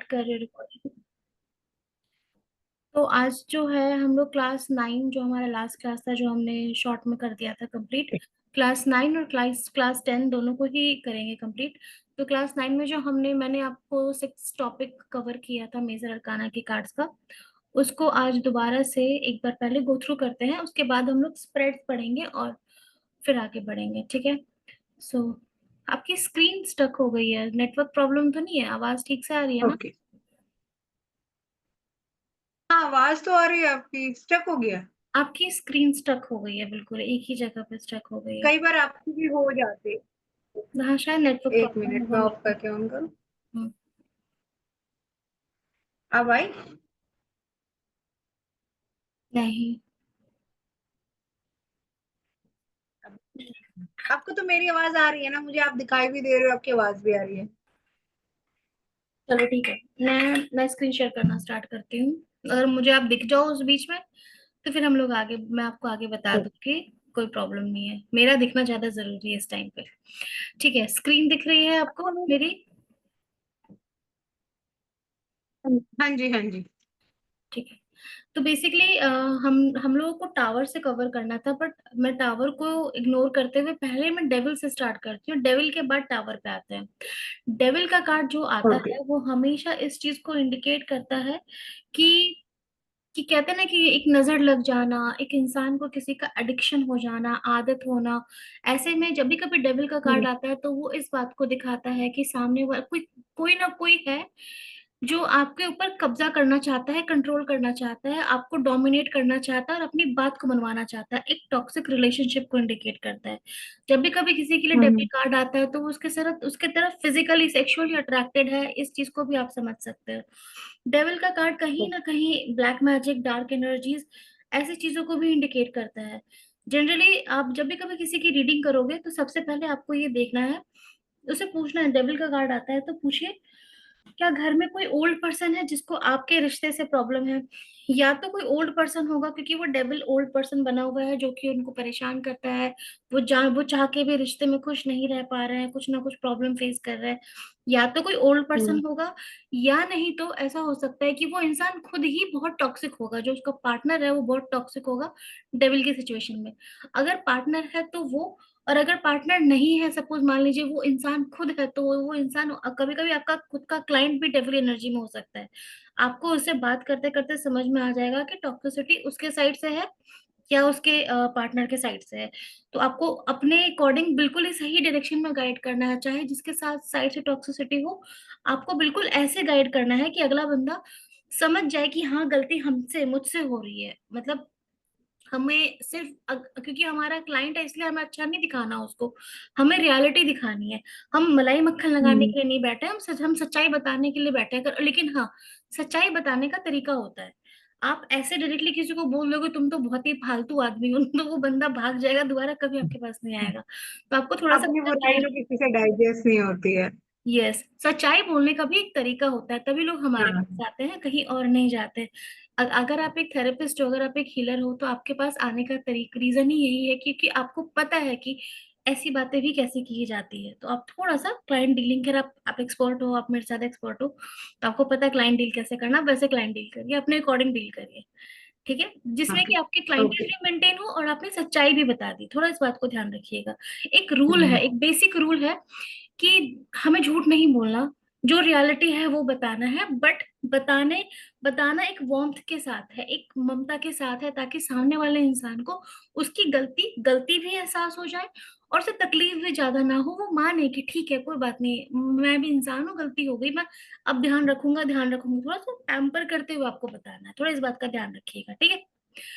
कर रहे रिकॉर्डिंग। तो आज जो है हम लोग क्लास 9, जो हमारा लास्ट क्लास था, जो हमने शॉर्ट में कर दिया था कंप्लीट, क्लास 9 और क्लास क्लास 10 दोनों को ही करेंगे कंप्लीट। तो क्लास 9 में जो मैंने आपको 6 टॉपिक कवर किया था मेजर अरकाना की कार्ड्स का, उसको आज दोबारा से एक बार पहले गो थ्रू करते हैं। उसके बाद हम लोग स्प्रेड पढ़ेंगे और फिर आगे बढ़ेंगे, ठीक है। सो आपकी स्क्रीन स्टक हो गई है, नेटवर्क प्रॉब्लम तो नहीं है? आवाज ठीक से आ रही है ना? ओके। हाँ, आवाज तो आ रही है, आपकी स्टक हो गया। आपकी स्क्रीन स्टक हो गई है, बिल्कुल एक ही जगह पे स्टक हो गई है। कई बार आपकी भी हो जाती। हाँ, शायद नेटवर्क एक प्रॉब्लम मिनट होगा में मेरे ऑफ को। करके ऑन करूँ। हम्म, अब आई। नहीं। आपको तो मेरी आवाज आ रही है ना, मुझे आप दिखाई भी दे रहे हो, आपकी आवाज भी आ रही है। चलो ठीक है, मैं स्क्रीन शेयर करना स्टार्ट करती हूँ। अगर मुझे आप दिख जाओ उस बीच में, तो फिर हम लोग आगे, मैं आपको आगे बता दूँ कि कोई प्रॉब्लम नहीं है। मेरा दिखना ज्यादा जरूरी है इस टाइम पे। ठीक है, स्क्रीन दिख रही है आपको मेरी? हाँ जी, हाँ जी। ठीक है। तो बेसिकली हम लोगों को टावर से कवर करना था, बट मैं टावर को इग्नोर करते हुए पहले मैं डेविल से स्टार्ट करती हूँ, डेविल के बाद टावर पे आते हैं। डेविल का कार्ड जो आता ओके। है वो हमेशा इस चीज को इंडिकेट करता है कि कहते हैं ना कि एक नजर लग जाना, एक इंसान को किसी का एडिक्शन हो जाना, आदत होना। ऐसे में जब भी कभी डेविल का कार्ड आता है तो वो इस बात को दिखाता है कि सामने वाला कोई कोई ना कोई है जो आपके ऊपर कब्जा करना चाहता है, कंट्रोल करना चाहता है, आपको डोमिनेट करना चाहता है और अपनी बात को मनवाना चाहता है। एक टॉक्सिक रिलेशनशिप को इंडिकेट करता है। जब भी कभी किसी के लिए डेबिट हम्म। कार्ड आता है तो वो उसके तरफ फिजिकली सेक्सुअली अट्रैक्टेड है, इस चीज को भी आप समझ सकते हो। डेविल का कार्ड कहीं ना कहीं ब्लैक मैजिक, डार्क एनर्जीज, ऐसी चीजों को भी इंडिकेट करता है। जनरली आप जब भी कभी किसी की रीडिंग करोगे तो सबसे पहले आपको ये देखना है, उसे पूछना है, डेविल का कार्ड आता है तो पूछिए क्या घर में कोई ओल्ड पर्सन है जिसको आपके रिश्ते से प्रॉब्लम है। या तो कोई ओल्ड पर्सन होगा क्योंकि वो डेविल ओल्ड पर्सन बना हुआ है जो कि उनको परेशान करता है। वो चाह के भी रिश्ते में खुश नहीं रह पा रहे हैं, कुछ ना कुछ प्रॉब्लम फेस कर रहे हैं। या तो कोई ओल्ड पर्सन हम्म। होगा, या नहीं तो ऐसा हो सकता है कि वो इंसान खुद ही बहुत टॉक्सिक होगा, जो उसका पार्टनर है वो बहुत टॉक्सिक होगा डेविल की सिचुएशन में। अगर पार्टनर है तो वो, और अगर पार्टनर नहीं है, सपोज मान लीजिए वो इंसान खुद है, तो वो इंसान कभी कभी आपका खुद का क्लाइंट भी डेविल एनर्जी में हो सकता है। आपको उससे बात करते करते समझ में आ जाएगा कि टॉक्सिसिटी उसके साइड से है या उसके पार्टनर के साइड से है। तो आपको अपने अकॉर्डिंग बिल्कुल ही सही डायरेक्शन में गाइड करना है, चाहे जिसके साथ साइड से टॉक्सिसिटी हो। आपको बिल्कुल ऐसे गाइड करना है कि अगला बंदा समझ जाए कि हाँ, गलती हमसे, मुझसे हो रही है। मतलब हमें सिर्फ क्योंकि हमारा क्लाइंट है इसलिए हमें अच्छा नहीं दिखाना उसको, हमें रियलिटी दिखानी है। हम मलाई मक्खन लगाने हम्म। के लिए नहीं बैठे, हम सच्चाई बताने के लिए बैठे हैं। लेकिन हाँ, सच्चाई बताने का तरीका होता है। आप ऐसे डायरेक्टली किसी को बोल दोगे तुम तो बहुत ही फालतू आदमी हो, तो वो बंदा भाग जाएगा, दोबारा कभी आपके पास नहीं आएगा। तो आपको थोड़ा सा अपनी बुराई तो किसी से डाइजेस्ट नहीं होती है। यस, सच्चाई बोलने का भी एक तरीका होता है, तभी लोग हमारे हाँ। पास आते हैं, कहीं और नहीं जाते। अगर आप एक थेरेपिस्ट हो, अगर आप एक हीलर हो, तो आपके पास आने का रीजन ही यही है, क्योंकि आपको पता है कि ऐसी बातें भी कैसे की जाती है। तो आप थोड़ा सा क्लाइंट डीलिंग कर, आप एक्सपर्ट हो, आप मेरे साथ एक्सपर्ट हो, तो आपको पता है क्लाइंट डील कैसे करना, वैसे क्लाइंट डील करिए, अपने अकॉर्डिंग डील करिए। ठीक है, जिसमें ओके। कि आपकी क्लाइंटेल ओके। भी मेंटेन हो और आपने सच्चाई भी बता दी। थोड़ा इस बात को ध्यान रखिएगा। एक रूल है, हम्म। एक बेसिक रूल है कि हमें झूठ नहीं बोलना, जो रियलिटी है वो बताना है। बट बताने बताना एक वार्मथ के साथ है, एक ममता के साथ है, ताकि सामने वाले इंसान को उसकी गलती गलती भी एहसास हो जाए और उसे तकलीफ भी ज्यादा ना हो। वो माने कि ठीक है, कोई बात नहीं, मैं भी इंसान हूँ, गलती हो गई, मैं अब ध्यान रखूंगा, ध्यान रखूंगा। थोड़ा सा पैम्पर करते हुए आपको बताना है, थोड़ा इस बात का ध्यान रखिएगा, ठीक है।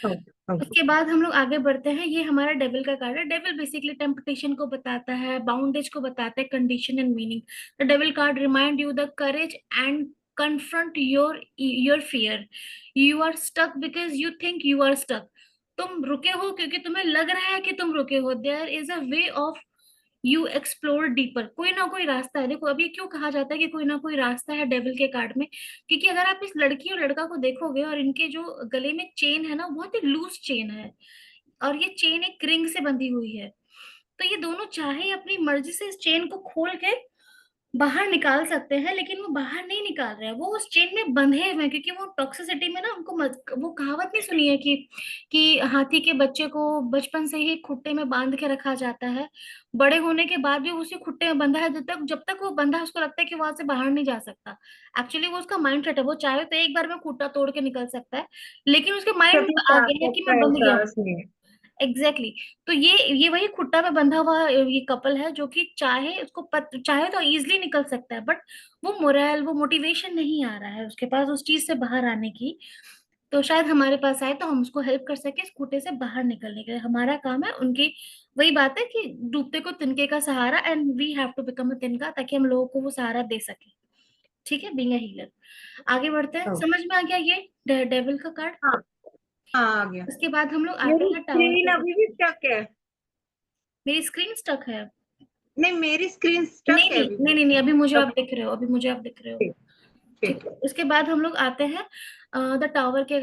ओके। ओके। उसके बाद हम लोग आगे बढ़ते हैं। ये हमारा डेविल का कार्ड है। डेविल बेसिकली टेम्पटेशन को बताता है, बाउंडेज को बताता है, condition and meaning. The devil card remind you the courage and confront your fear. You are stuck because you think you are stuck. तुम रुके हो क्योंकि तुम्हें लग रहा है कि तुम रुके हो। There is a way of you explore deeper. कोई ना कोई रास्ता है। देखो, अभी क्यों कहा जाता है कि कोई ना कोई रास्ता है डेविल के कार्ड में, क्योंकि अगर आप इस लड़की और लड़का को देखोगे और इनके जो गले में चेन है ना, वो बहुत ही लूज चेन है, और ये चेन एक रिंग से बंधी हुई है। तो ये दोनों चाहे अपनी मर्जी से इस चेन को खोल के बाहर निकाल सकते हैं, लेकिन वो बाहर नहीं निकाल रहे हैं, वो उस चेन में बंधे हुए हैं, क्योंकि वो टॉक्सिसिटी में ना उनको वो कहावत नहीं सुनी है कि हाथी के बच्चे को बचपन से ही खुट्टे में बांध के रखा जाता है, बड़े होने के बाद भी उसी खुट्टे में बंधा है, जब तक वो बंधा है उसको लगता है कि वहां से बाहर नहीं जा सकता। एक्चुअली वो उसका माइंड सेट है, वो चाहे तो एक बार में खुट्टा तोड़ के निकल सकता है, लेकिन उसके माइंड कभी में आ गया है ताकत कि का मैं बंध गया हूँ। एहसास नहीं है। एग्जैक्टली तो ये वही खुट्टा में बंधा हुआ ये कपल है, जो कि चाहे तो इजिली निकल सकता है, बट वो मोरल, वो मोटिवेशन नहीं आ रहा है उसके पास उस चीज से बाहर आने की। तो शायद हमारे पास आए तो हम उसको हेल्प कर सके इस खूंटे से बाहर निकलने के लिए। हमारा काम है उनकी, वही बात है कि डूबते को तिनके का सहारा, and we have to become a तिनका, ताकि हम लोगों को वो सहारा दे सके। ठीक है, बीइंग अ हीलर। आगे बढ़ते हैं, तो समझ में आ गया ये डेविल का कार्ड। हाँ, हाँ, आ गया। उसके बाद हम लोग आते मेरी हैं टावर स्क्रीन के अभी भी साथ। स्टक है। मेरी स्क्रीन स्टक है। नहीं, मेरी स्क्रीन नहीं स्टक है नहीं अभी नहीं भी। नहीं नहीं, अभी मुझे आप अब दिख रहे हो, अभी मुझे आप दिख रहे हो। ठीक। ठीक ठीक। है, उसके बाद हम लोग आते हैं द टावर के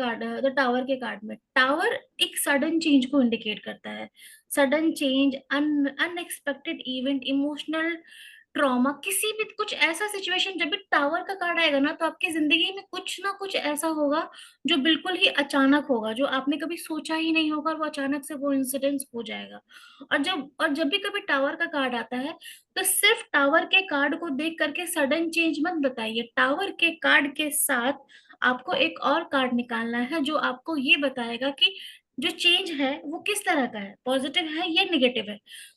कार्ड में। टावर एक सडन चेंज को इंडिकेट करता है। Sudden change, unexpected event, emotional trauma, किसी भी कुछ ऐसा सिचुएशन, जब भी टावर का कार्ड आएगा ना, तो आपकी जिंदगी में कुछ ना कुछ ऐसा होगा जो बिल्कुल ही अचानक होगा, जो आपने कभी सोचा ही नहीं होगा, और वो अचानक से वो इंसिडेंस हो जाएगा। और जब भी कभी टावर का कार्ड आता है, तो सिर्फ टावर के कार्ड को देख करके सडन चेंज मत बताइए। टावर के कार्ड के साथ आपको एक और कार्ड निकालना है, जो आपको ये बताएगा कि जो चेंज है वो किस तरह का है, पॉजिटिव है या निगेटिव है।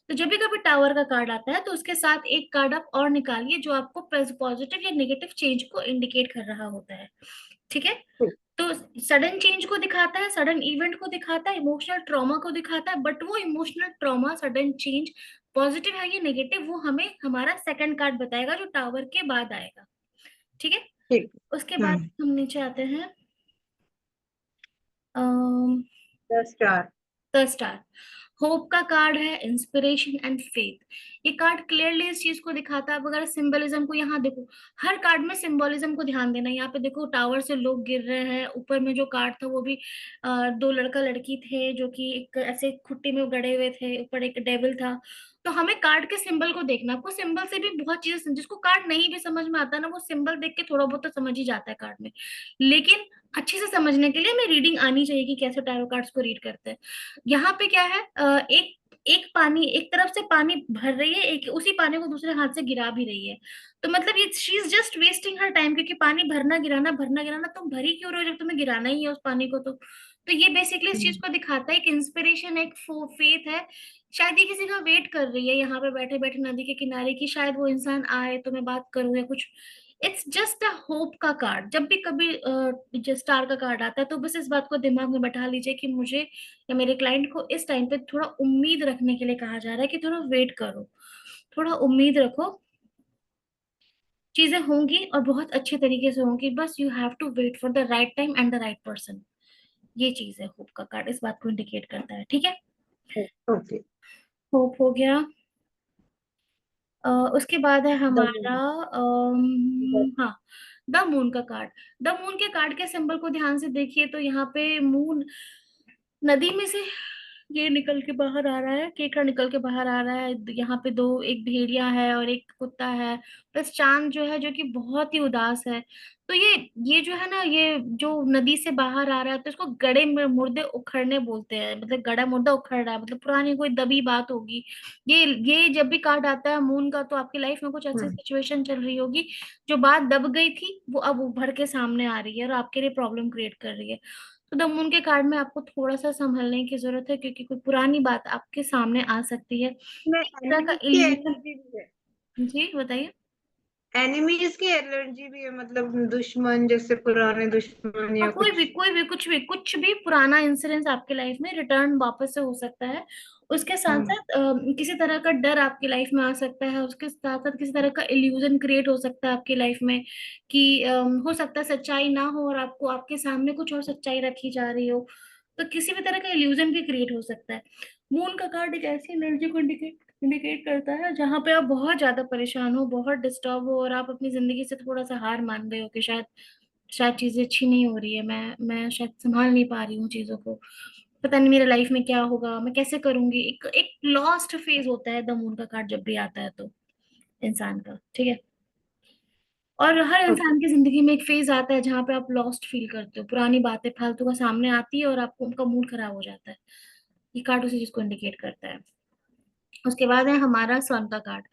तो जब भी कभी टावर का कार्ड आता है, तो उसके साथ एक कार्ड आप और निकालिए, जो आपको पॉजिटिव या नेगेटिव चेंज को इंडिकेट कर रहा होता है। ठीक है। ठीक। तो सडन चेंज को दिखाता है, सडन इवेंट को दिखाता है, इमोशनल ट्रॉमा को दिखाता है, बट वो emotional trauma, sudden change positive है या नेगेटिव, वो हमें हमारा सेकंड कार्ड बताएगा, जो टावर के बाद आएगा। ठीक है। ठीक। उसके बाद हम्म। हम नीचे आते हैं, 10 स्टार। The star. होप का कार्ड है, इंस्पिरेशन एंड फेथ। ये कार्ड क्लियरली इस चीज को दिखाता है। अब अगर सिंबलिज्म को यहाँ देखो, हर कार्ड में सिंबलिज्म को ध्यान देना। यहाँ पे देखो टावर से लोग गिर रहे हैं, ऊपर में जो कार्ड था वो भी दो लड़का लड़की थे, जो कि एक ऐसे खुट्टी में गड़े हुए थे, ऊपर एक डेविल था। तो हमें कार्ड के सिंबल को देखना, आपको सिंबल से भी बहुत चीजें, जिसको कार्ड नहीं भी समझ में आता ना, वो सिंबल देख के थोड़ा बहुत तो समझ ही जाता है कार्ड में। लेकिन अच्छे से समझने के लिए हमें रीडिंग आनी चाहिए कि कैसे टैरो कार्ड्स को रीड करते हैं। यहाँ पे क्या है, एक एक पानी, एक तरफ से पानी भर रही है, एक उसी पानी को दूसरे हाथ से गिरा भी रही है। तो मतलब ये she is just wasting her time, क्योंकि पानी भरना गिराना, तुम भरी क्यों रहे हो जब तुम्हें गिराना ही है उस पानी को। तो ये बेसिकली इस चीज हम्म। को दिखाता है, एक इंस्पिरेशन, एक फेथ है। शायद ये किसी का वेट कर रही है यहाँ पे बैठे बैठे नदी के किनारे, कि शायद वो इंसान आए तो मैं बात करूं या कुछ। इट्स जस्ट अ होप का कार्ड। जब भी कभी स्टार का कार्ड आता है, तो बस इस बात को दिमाग में बैठा लीजिए कि मुझे या मेरे क्लाइंट को इस टाइम पे थोड़ा उम्मीद रखने के लिए कहा जा रहा है, कि थोड़ा वेट करो, थोड़ा उम्मीद रखो, चीजें होंगी और बहुत अच्छे तरीके से होंगी, बस you have to wait for the right time and the right person. ये चीज है, होप का कार्ड इस बात को इंडिकेट करता है। ठीक है, ओके। होप हो गया। उसके बाद है द हमारा हाँ, द मून का कार्ड। द मून के कार्ड के सिंबल को ध्यान से देखिए, तो यहाँ पे मून नदी में से ये निकल के बाहर आ रहा है, केकड़ा निकल के बाहर आ रहा है। यहाँ पे दो, एक भेड़िया है और एक कुत्ता है, प्लस चांद जो है, जो कि बहुत ही उदास है। तो ये जो है ना, ये जो नदी से बाहर आ रहा है, तो इसको गड़े में मुर्दे उखड़ने बोलते हैं, मतलब गड़ा मुर्दा उखड़ रहा है, मतलब पुरानी कोई दबी बात होगी। ये जब भी कार्ड आता है मून का, तो आपकी लाइफ में कुछ ऐसी हम्म। सिचुएशन चल रही होगी, जो बात दब गई थी वो अब उभर के सामने आ रही है और आपके लिए प्रॉब्लम क्रिएट कर रही है। तो द मून के कार्ड में आपको थोड़ा सा संभलने की जरूरत है, क्योंकि कोई पुरानी बात आपके सामने आ सकती है। इसमें एक तरह का एनिमीज की इल्यूजन। एनर्जी भी है। जी बताइए। एनिमीज की एनर्जी भी है, मतलब दुश्मन, जैसे पुराने दुश्मन हाँ, या कुछ। कुछ भी पुराना इंसिडेंस आपके लाइफ में रिटर्न वापस से हो सकता है। उसके साथ हम्म। साथ किसी तरह का डर आपकी लाइफ में आ सकता है, उसके साथ साथ किसी तरह का इल्यूजन क्रिएट हो सकता है आपकी लाइफ में, कि हो सकता है सच्चाई ना हो और आपको आपके सामने कुछ और सच्चाई रखी जा रही हो। तो किसी भी तरह का इल्यूजन भी क्रिएट हो सकता है। मून का कार्ड एक ऐसी एनर्जी को इंडिकेट करता है, जहां पे आप बहुत ज्यादा परेशान हो, बहुत डिस्टर्ब हो, और आप अपनी जिंदगी से थोड़ा सा हार मान रहे हो, कि शायद शायद चीजें अच्छी नहीं हो रही है, मैं शायद संभाल नहीं पा रही हूँ चीजों को, पता नहीं मेरे लाइफ में क्या होगा, मैं कैसे करूंगी। एक एक लॉस्ट फेज होता है द मून का कार्ड जब भी आता है तो, इंसान का। ठीक है। और हर ओके। इंसान की जिंदगी में एक फेज आता है जहाँ पे आप लॉस्ट फील करते हो, पुरानी बातें फालतू का सामने आती है और आपको उनका मूड खराब हो जाता है। ये कार्ड उसी चीज को इंडिकेट करता है। उसके बाद है हमारा सन का कार्ड।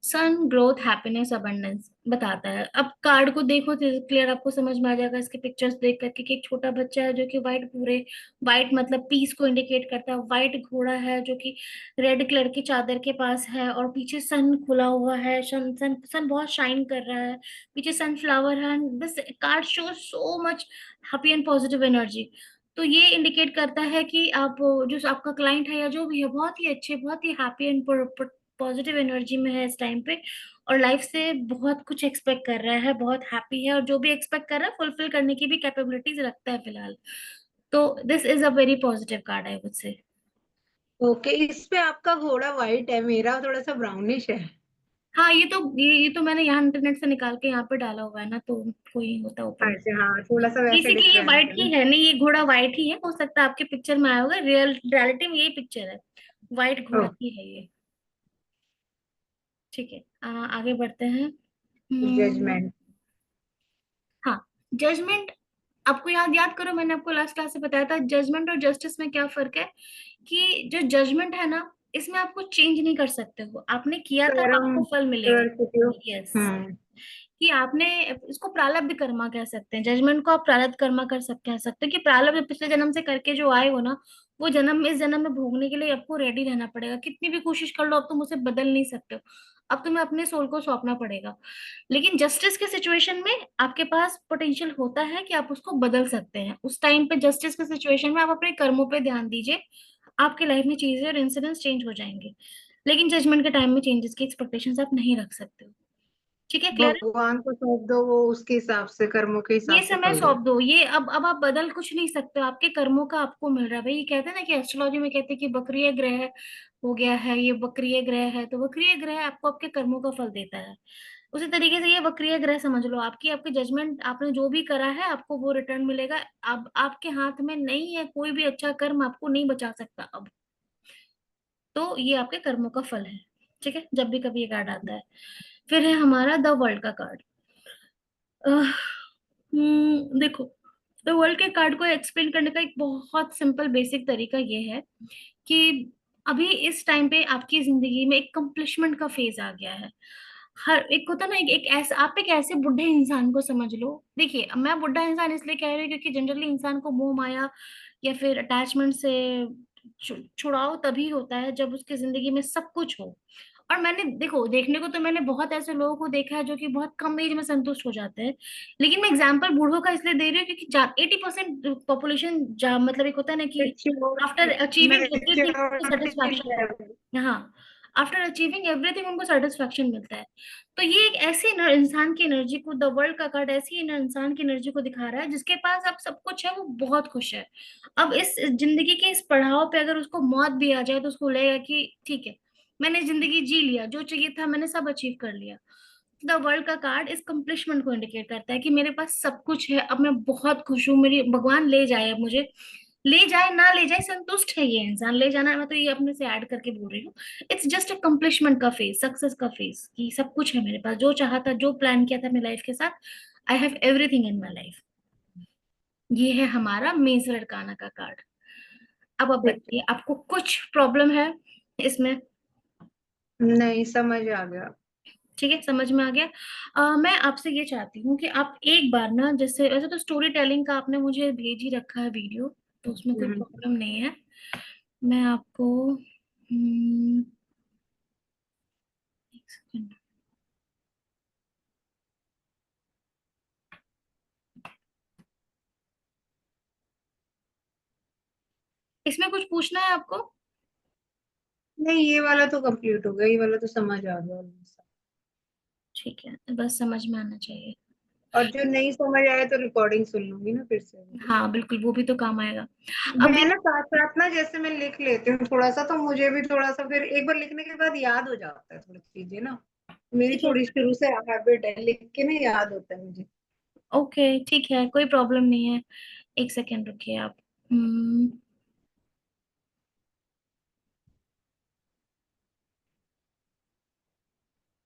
सन ग्रोथ हैप्पीनेस अबंडेंस बताता है। अब कार्ड को देखो तो क्लियर आपको समझ में आ जाएगा इसके पिक्चर्स देख करके कि एक छोटा बच्चा है जो कि व्हाइट, पूरे व्हाइट मतलब पीस को इंडिकेट करता है। व्हाइट घोड़ा है जो कि रेड कलर की चादर के पास है, और पीछे सन खुला हुआ है। सन सन सन बहुत शाइन कर रहा है, पीछे सनफ्लावर है। This card show so much happy and positive energy. तो ये इंडिकेट करता है कि आप, जो आपका क्लाइंट है या जो भी है, बहुत ही अच्छे, बहुत ही हैप्पी एंड पॉजिटिव एनर्जी में है इस टाइम पे, और लाइफ से बहुत कुछ एक्सपेक्ट कर रहा है, बहुत हैप्पी है, और जो भी एक्सपेक्ट कर रहा है फुलफिल करने की भी कैपेबिलिटीज रखता है फिलहाल। तो this is a very positive card, I would say. Okay, इस पे आपका घोड़ा व्हाइट है, मेरा थोड़ा सा ब्राउनिश है। हाँ, ये तो मैंने यहाँ इंटरनेट से निकाल के यहाँ पे डाला हुआ है ना, तो कोई होता है ऊपर अच्छा, नीचे। हाँ, थोड़ा सा वैसे बेसिकली ये डिफरेंस व्हाइट है ही ना। है, नहीं ये घोड़ा व्हाइट ही है, हो सकता है आपके पिक्चर में आया होगा, रियलिटी में यही पिक्चर है, व्हाइट घोड़ा ही है ये। ठीक है, आगे बढ़ते हैं। जजमेंट। हाँ, जजमेंट। आपको याद याद करो, मैंने आपको लास्ट क्लास से बताया था जजमेंट और जस्टिस में क्या फर्क है। कि जो जजमेंट है ना, इसमें आपको चेंज नहीं कर सकते हो, आपने किया था कर्म आपको फल मिलेगा। कर चुके हो। यस। हम्म। कि आपने, इसको प्रारब्ध कर्मा कह सकते हैं, जजमेंट को आप प्रारब्ध कर्मा कह सकते हैं कि प्रारब्ध पिछले जन्म से करके जो आए हो ना, वो जन्म इस जन्म में भोगने के लिए आपको रेडी रहना पड़ेगा। कितनी भी कोशिश कर लो, अब तुम उसे बदल नहीं सकते हो, अब तुम्हें अपने सोल को सौंपना पड़ेगा। लेकिन जस्टिस के सिचुएशन में आपके पास पोटेंशियल होता है कि आप उसको बदल सकते हैं। उस टाइम पे जस्टिस के सिचुएशन में आप अपने कर्मों पे ध्यान दीजिए, आपके लाइफ में चीजें और इंसिडेंट्स चेंज हो जाएंगे। लेकिन जजमेंट के टाइम में चेंजेस की एक्सपेक्टेशंस आप नहीं रख सकते हो। ठीक है, क्लियर है? भगवान को सौंप दो, वो उसके हिसाब से, कर्मों के ये हिसाब से समय फल सौंप देगा। दो, ये अब आप बदल कुछ नहीं सकते हो, आपके कर्मों का आपको मिल रहा है भाई। ये कहते हैं ना कि एस्ट्रोलॉजी में कहते हैं कि वक्रीय ग्रह हो गया है, ये वक्रीय ग्रह है, तो वक्रीय ग्रह आपको आपके कर्मों का फल देता है। उसी तरीके से ये वक्रीय ग्रह समझ लो, आपकी आपकी जजमेंट, आपने जो भी करा है आपको वो रिटर्न मिलेगा। अब आपके हाथ में नहीं है, कोई भी अच्छा कर्म आपको नहीं बचा सकता अब। तो ये आपके कर्मों का फल है। ठीक है, जब भी कभी ये कार्ड आता है। फिर है हमारा द वर्ल्ड का कार्ड। देखो, द वर्ल्ड के कार्ड को एक्सप्लेन करने का एक बहुत सिंपल बेसिक तरीका ये है कि अभी इस टाइम पे आपकी जिंदगी में एक कंप्लीशमेंट का फेज आ गया है। हर एक होता ना, एक ऐसा, आप एक ऐसे बुढ़े इंसान को समझ लो। देखिए, अब मैं बुढ़ा इंसान इसलिए कह रही हूँ क्योंकि जनरली इंसान को मोह माया या फिर अटैचमेंट से छुड़ाव तभी होता है जब उसकी जिंदगी में सब कुछ हो। और मैंने देखो, देखने को तो मैंने बहुत ऐसे लोगों को देखा है जो कि बहुत कम एज में संतुष्ट हो जाते हैं। लेकिन मैं एग्जाम्पल बूढ़ों का इसलिए दे रही हूँ क्योंकि 80% पॉपुलेशन, मतलब एक होता है ना कि after achieving everything maturity satisfaction level. मिलता है। हाँ, आफ्टर अचीविंग एवरीथिंग उनको सेटिस्फैक्शन मिलता है। तो ये एक ऐसी इंसान की एनर्जी को, द वर्ल्ड का कार्ड ऐसी इंसान की एनर्जी को दिखा रहा है जिसके पास अब सब कुछ है, वो बहुत खुश है। अब इस जिंदगी के इस पड़ाव पे अगर उसको मौत भी आ जाए तो उसको लगेगा कि ठीक है, मैंने जिंदगी जी लिया, जो चाहिए था मैंने सब अचीव कर लिया। द वर्ल्ड का कार्ड इस कंप्लीशमेंट को इंडिकेट करता है कि मेरे पास सब कुछ है, अब मैं बहुत खुश हूँ, मेरी भगवान ले जाए, अब मुझे ले जाए ना ले जाए, संतुष्ट है ये इंसान। ले जाना, मैं तो ये अपने से ऐड करके बोल रही हूँ। इट्स जस्ट अ कंप्लीशमेंट का फेज, सक्सेस का फेज, कि सब कुछ है मेरे पास, जो चाहा था, जो प्लान किया था मेरी लाइफ के साथ, I have everything in my life. ये है हमारा मेजर अरकाना का कार्ड। अब ठीक है। बताइए, आपको कुछ प्रॉब्लम है इसमें? नहीं, समझ आ गया। ठीक है, समझ में आ गया। मैं आपसे ये चाहती हूँ कि आप एक बार ना, जैसे वैसे तो स्टोरी टेलिंग का आपने मुझे भेज ही रखा है वीडियो, तो उसमें कोई हम्म। प्रॉब्लम नहीं है। मैं आपको एक सेकंड, इसमें कुछ पूछना है आपको? नहीं, ये वाला तो कंप्लीट हो गया, ये वाला तो समझ आ गया almost। ठीक है, बस समझ में आना चाहिए। और जो नहीं समझ आया तो रिकॉर्डिंग सुन लूंगी ना फिर से। हाँ बिल्कुल, वो भी तो काम आएगा। अब मैं ना देखो, साथ साथ ना, जैसे मैं लिख लेती हूँ थोड़ा सा, तो मुझे भी थोड़ा सा फिर एक बार लिखने के बाद याद हो जाता है थोड़ी चीजें ना। मेरी ठीक है, थोड़ी शुरू से हैबिट है, लिख के ना याद होता है मुझे। ओके ठीक है, कोई प्रॉब्लम नहीं है। एक सेकेंड रुकिए आप।